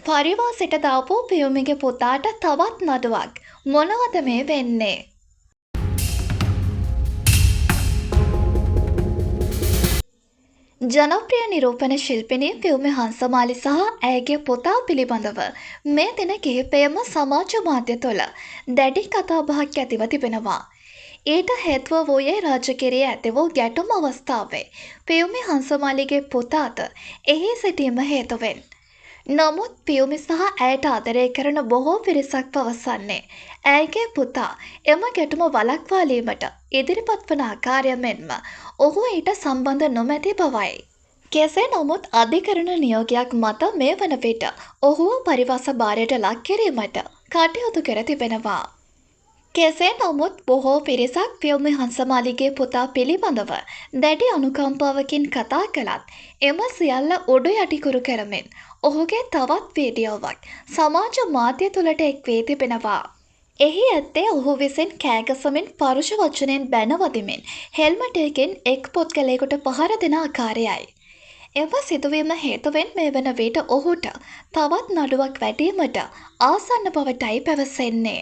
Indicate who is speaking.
Speaker 1: පරිවාසයට දාපු පියුමිගේ පුතාට තවත් නඩුවක්. මොනවද මේ වෙන්නේ? ජනප්‍රිය නිරූපණ ශිල්පිනී පියුමි හංසමාලි සහ ඇයගේ පුතා පිළිබඳව මේ දින කිහිපයම සමාජ මාධ්‍ය තුළ දැඩි කතාබහක් ඇතිව තිබෙනවා. ඊට හේතුව වූයේ රාජකිරියේ ඇති වූ ගැටුම් අවස්ථාවේ පියුමි හංසමාලිගේ පුතාට එහි සිටීම හේතුවෙන්. නමුත් පියුමි සහ ඇයට ආදරය කරන බොහෝ පිරිසක් පවසන්නේ ඇයගේ පුතා එම ගැටුම වළක්වාලීමට ඉදිරිපත් වන ආකාරය මෙන්ම ඔහු ඊට සම්බන්ධ නොමැති බවයි. කෙසේ නමුත් අධිකරණ නියෝගයක් මත මේ වන විට ඔහුව පරිවාස භාරයට ලක් කිරීමට කටයුතු කර තිබෙනවා. කෙසේ නමුත් බොහෝ පිරිසක් පියුමි හංසමාලිගේ පුතා පිළිබඳව දැඩි අනුකම්පාවකින් කතා කළත් එම සියල්ල උඩු යටිකුරු කරමින් ඔහුගේ තවත් වීඩියෝවක් සමාජ මාධ්‍ය තුළට එක් වී තිබෙනවා. එහි ඇත්තේ ඔහු විසින් කෑගසමින් පරුෂ වචනයෙන් බැනවදිමින් හෙල්මටයකින් එක් පුද්ගලයෙකුට පහර දෙන ආකාරයයි. එම සිදුවීම හේතුවෙන් මේ වන විට ඔහුට තවත් නඩුවක් වැටීමට ආසන්න බවටයි පැවසෙන්නේ.